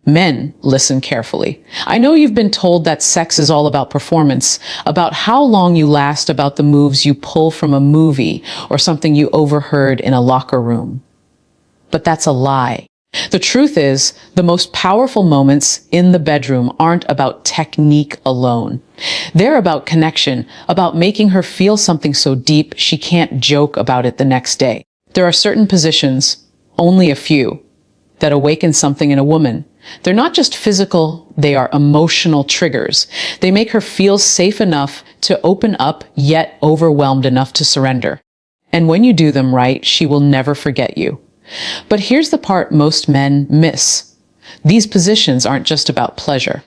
Men, listen carefully. I know you've been told that sex is all about performance, about how long you last, about the moves you pull from a movie or something you overheard in a locker room. But that's a lie. The truth is, the most powerful moments in the bedroom aren't about technique alone. They're about connection, about making her feel something so deep she can't joke about it the next day. There are certain positions, only a few, that awaken something in a woman. They're not just physical, they are emotional triggers. They make her feel safe enough to open up, yet overwhelmed enough to surrender. And when you do them right, she will never forget you. But here's the part most men miss. These positions aren't just about pleasure.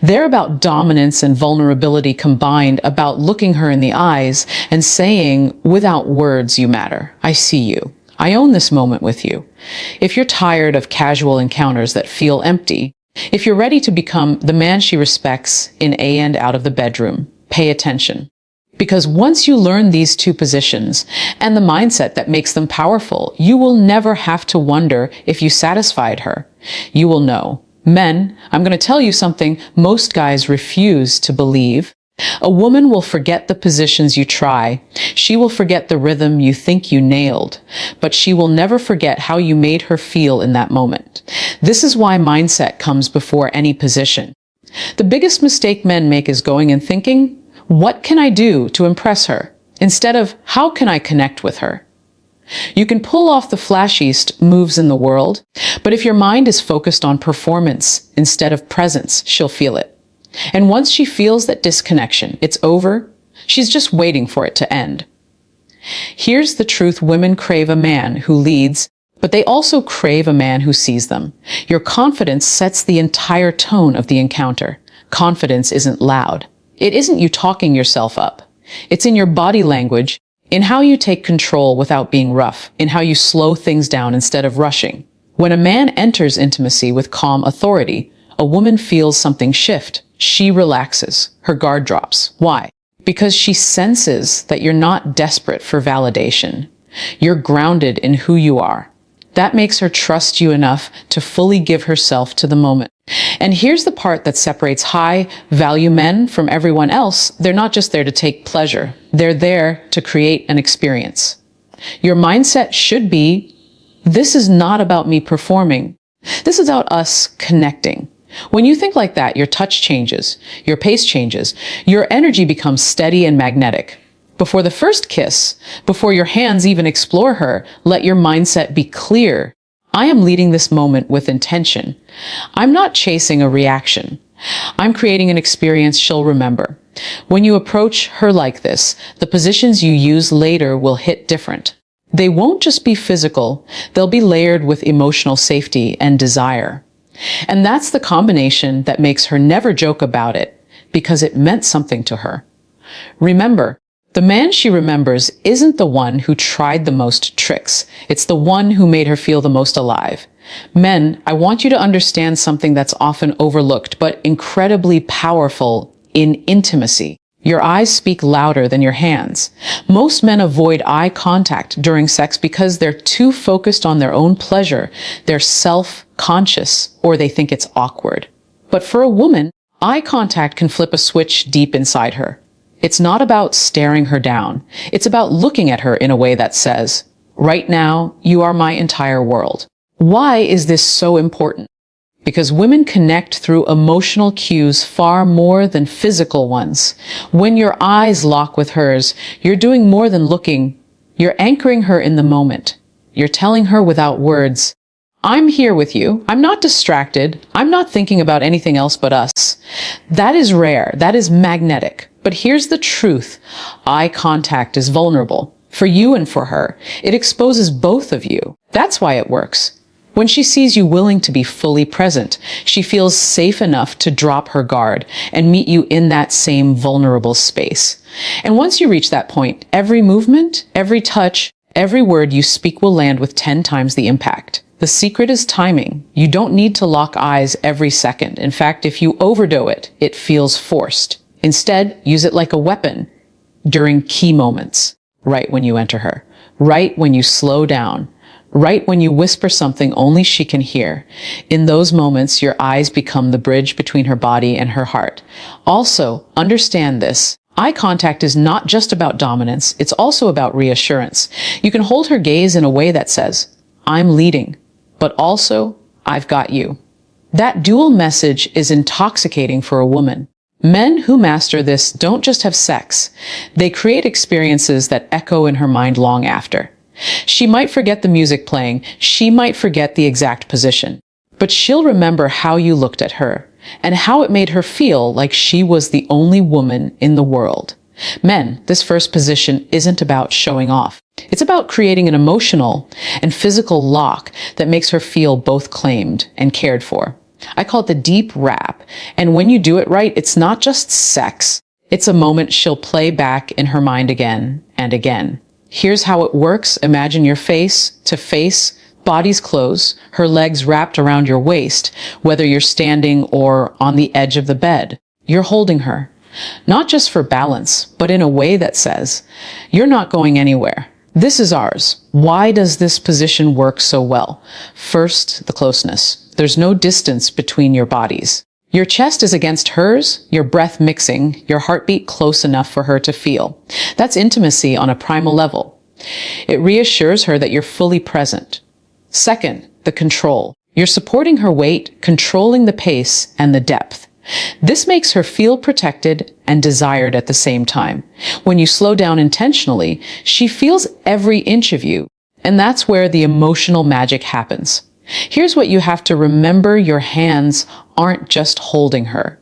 They're about dominance and vulnerability combined, about looking her in the eyes and saying, without words, you matter. I see you. I own this moment with you. If you're tired of casual encounters that feel empty, if you're ready to become the man she respects in and out of the bedroom, pay attention. Because once you learn these two positions and the mindset that makes them powerful, you will never have to wonder if you satisfied her. You will know. Men, I'm going to tell you something most guys refuse to believe. A woman will forget the positions you try. She will forget the rhythm you think you nailed, but she will never forget how you made her feel in that moment. This is why mindset comes before any position. The biggest mistake men make is going and thinking, what can I do to impress her? Instead of, how can I connect with her? You can pull off the flashiest moves in the world, but if your mind is focused on performance instead of presence, she'll feel it. And once she feels that disconnection, it's over, she's just waiting for it to end. Here's the truth: women crave a man who leads, but they also crave a man who sees them. Your confidence sets the entire tone of the encounter. Confidence isn't loud. It isn't you talking yourself up. It's in your body language, in how you take control without being rough, in how you slow things down instead of rushing. When a man enters intimacy with calm authority, a woman feels something shift. She relaxes. Her guard drops. Why? Because she senses that you're not desperate for validation. You're grounded in who you are. That makes her trust you enough to fully give herself to the moment. And here's the part that separates high-value men from everyone else. They're not just there to take pleasure. They're there to create an experience. Your mindset should be, this is not about me performing. This is about us connecting. When you think like that, your touch changes, your pace changes, your energy becomes steady and magnetic. Before the first kiss, before your hands even explore her, let your mindset be clear. I am leading this moment with intention. I'm not chasing a reaction. I'm creating an experience she'll remember. When you approach her like this, the positions you use later will hit different. They won't just be physical, they'll be layered with emotional safety and desire. And that's the combination that makes her never joke about it, because it meant something to her. Remember, the man she remembers isn't the one who tried the most tricks. It's the one who made her feel the most alive. Men, I want you to understand something that's often overlooked, but incredibly powerful in intimacy. Your eyes speak louder than your hands. Most men avoid eye contact during sex because they're too focused on their own pleasure. They're self-conscious, or they think it's awkward. But for a woman, eye contact can flip a switch deep inside her. It's not about staring her down. It's about looking at her in a way that says, right now, you are my entire world. Why is this so important? Because women connect through emotional cues far more than physical ones. When your eyes lock with hers, you're doing more than looking. You're anchoring her in the moment. You're telling her without words, I'm here with you. I'm not distracted. I'm not thinking about anything else but us. That is rare. That is magnetic. But here's the truth. Eye contact is vulnerable. For you and for her. It exposes both of you. That's why it works. When she sees you willing to be fully present, she feels safe enough to drop her guard and meet you in that same vulnerable space. And once you reach that point, every movement, every touch, every word you speak will land with 10 times the impact. The secret is timing. You don't need to lock eyes every second. In fact, if you overdo it, it feels forced. Instead, use it like a weapon during key moments. Right when you enter her. Right when you slow down. right when you whisper something only she can hear. In those moments, your eyes become the bridge between her body and her heart. Also, understand this. Eye contact is not just about dominance, it's also about reassurance. You can hold her gaze in a way that says, I'm leading, but also, I've got you. That dual message is intoxicating for a woman. Men who master this don't just have sex. They create experiences that echo in her mind long after. She might forget the music playing, she might forget the exact position, but she'll remember how you looked at her and how it made her feel like she was the only woman in the world. Men, this first position isn't about showing off. It's about creating an emotional and physical lock that makes her feel both claimed and cared for. I call it the deep wrap, and when you do it right, it's not just sex. It's a moment she'll play back in her mind again and again. Here's how it works. Imagine your face to face, bodies close, her legs wrapped around your waist, whether you're standing or on the edge of the bed. You're holding her, not just for balance, but in a way that says, you're not going anywhere. This is ours. Why does this position work so well? First, the closeness. There's no distance between your bodies. Your chest is against hers, your breath mixing, your heartbeat close enough for her to feel. That's intimacy on a primal level. It reassures her that you're fully present. Second, the control. You're supporting her weight, controlling the pace and the depth. This makes her feel protected and desired at the same time. When you slow down intentionally, she feels every inch of you, and that's where the emotional magic happens. Here's what you have to remember. Your hands aren't just holding her.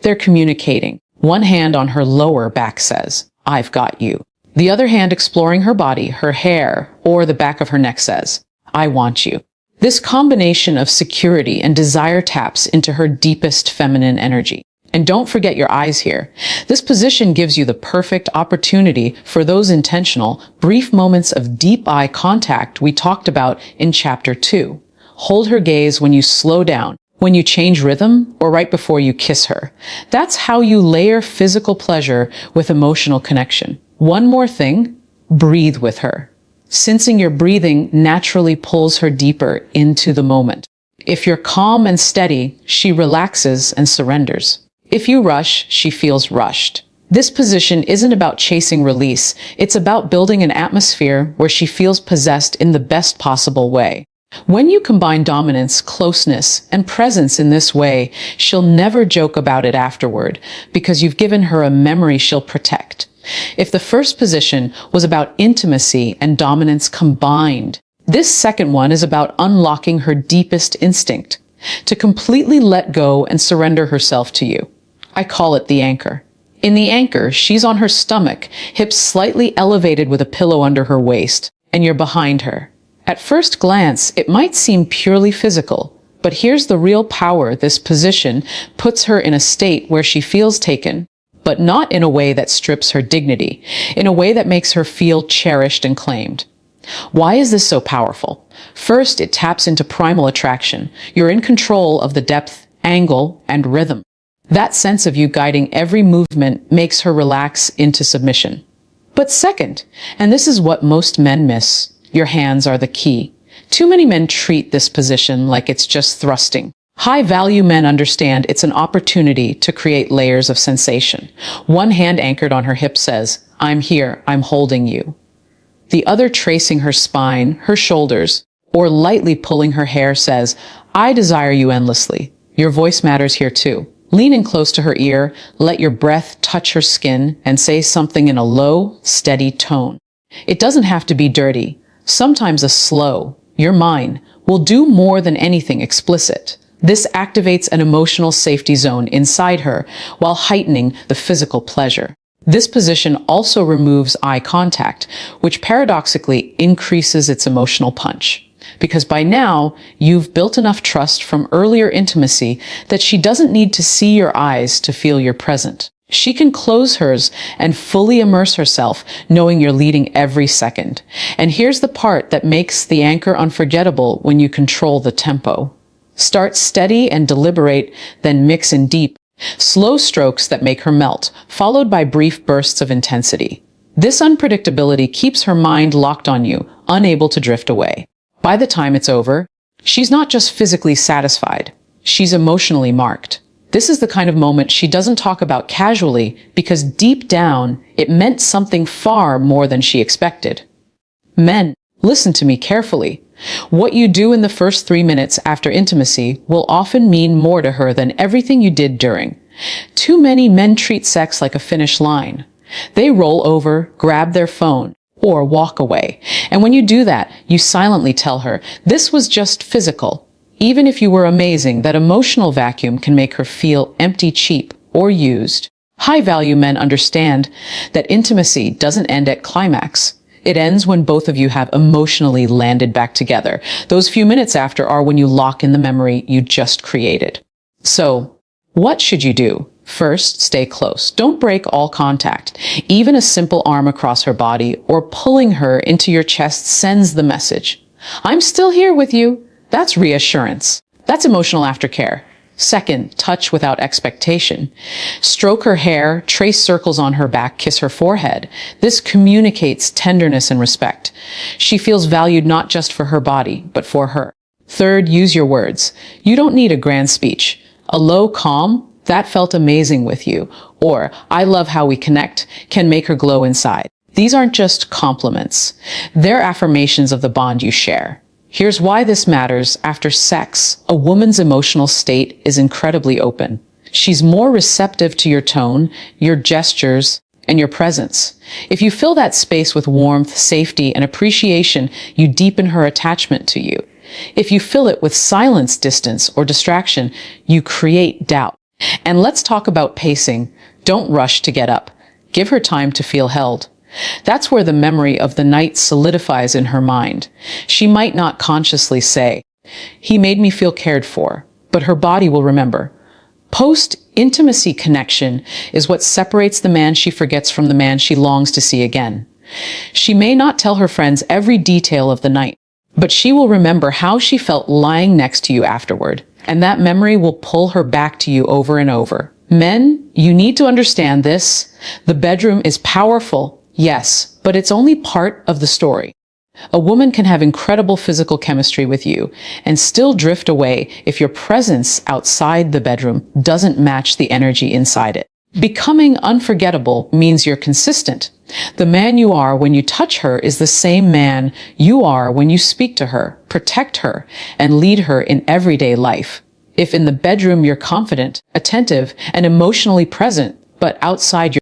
They're communicating. One hand on her lower back says, I've got you. The other hand exploring her body, her hair, or the back of her neck says, I want you. This combination of security and desire taps into her deepest feminine energy. And don't forget your eyes here. This position gives you the perfect opportunity for those intentional, brief moments of deep eye contact we talked about in Chapter 2. Hold her gaze when you slow down, when you change rhythm, or right before you kiss her. That's how you layer physical pleasure with emotional connection. One more thing, breathe with her. Sensing your breathing naturally pulls her deeper into the moment. If you're calm and steady, she relaxes and surrenders. If you rush, she feels rushed. This position isn't about chasing release. It's about building an atmosphere where she feels possessed in the best possible way. When you combine dominance, closeness, and presence in this way, she'll never joke about it afterward because you've given her a memory she'll protect. If the first position was about intimacy and dominance combined, this second one is about unlocking her deepest instinct, to completely let go and surrender herself to you. I call it the anchor. In the anchor, she's on her stomach, hips slightly elevated with a pillow under her waist, and you're behind her. At first glance, it might seem purely physical, but here's the real power. This position puts her in a state where she feels taken, but not in a way that strips her dignity, in a way that makes her feel cherished and claimed. Why is this so powerful? First, it taps into primal attraction. You're in control of the depth, angle, and rhythm. That sense of you guiding every movement makes her relax into submission. But second, and this is what most men miss, your hands are the key. Too many men treat this position like it's just thrusting. High-value men understand it's an opportunity to create layers of sensation. One hand anchored on her hip says, I'm here, I'm holding you. The other tracing her spine, her shoulders, or lightly pulling her hair says, I desire you endlessly. Your voice matters here too. Lean in close to her ear, let your breath touch her skin, and say something in a low, steady tone. It doesn't have to be dirty. Sometimes a slow, you're mine, will do more than anything explicit. This activates an emotional safety zone inside her while heightening the physical pleasure. This position also removes eye contact, which paradoxically increases its emotional punch. Because by now, you've built enough trust from earlier intimacy that she doesn't need to see your eyes to feel you're present. She can close hers and fully immerse herself, knowing you're leading every second. And here's the part that makes the anchor unforgettable when you control the tempo. Start steady and deliberate, then mix in deep, slow strokes that make her melt, followed by brief bursts of intensity. This unpredictability keeps her mind locked on you, unable to drift away. By the time it's over, she's not just physically satisfied, she's emotionally marked. This is the kind of moment she doesn't talk about casually because deep down, it meant something far more than she expected. Men, listen to me carefully. What you do in the first 3 minutes after intimacy will often mean more to her than everything you did during. Too many men treat sex like a finish line. They roll over, grab their phone, or walk away. And when you do that, you silently tell her, this was just physical. Even if you were amazing, that emotional vacuum can make her feel empty, cheap, or used. High-value men understand that intimacy doesn't end at climax. It ends when both of you have emotionally landed back together. Those few minutes after are when you lock in the memory you just created. So, what should you do? First, stay close. Don't break all contact. Even a simple arm across her body or pulling her into your chest sends the message. I'm still here with you. That's reassurance. That's emotional aftercare. Second, touch without expectation. Stroke her hair, trace circles on her back, kiss her forehead. This communicates tenderness and respect. She feels valued not just for her body, but for her. Third, use your words. You don't need a grand speech. A low calm, that felt amazing with you, or I love how we connect, can make her glow inside. These aren't just compliments. They're affirmations of the bond you share. Here's why this matters. After sex, a woman's emotional state is incredibly open. She's more receptive to your tone, your gestures, and your presence. If you fill that space with warmth, safety, and appreciation, you deepen her attachment to you. If you fill it with silence, distance, or distraction, you create doubt. And let's talk about pacing. Don't rush to get up. Give her time to feel held. That's where the memory of the night solidifies in her mind. She might not consciously say, he made me feel cared for, but her body will remember. Post-intimacy connection is what separates the man she forgets from the man she longs to see again. She may not tell her friends every detail of the night, but she will remember how she felt lying next to you afterward, and that memory will pull her back to you over and over. Men, you need to understand this. The bedroom is powerful. Yes, but it's only part of the story. A woman can have incredible physical chemistry with you and still drift away if your presence outside the bedroom doesn't match the energy inside it. Becoming unforgettable means you're consistent. The man you are when you touch her is the same man you are when you speak to her, protect her, and lead her in everyday life. If in the bedroom you're confident, attentive, and emotionally present, but outside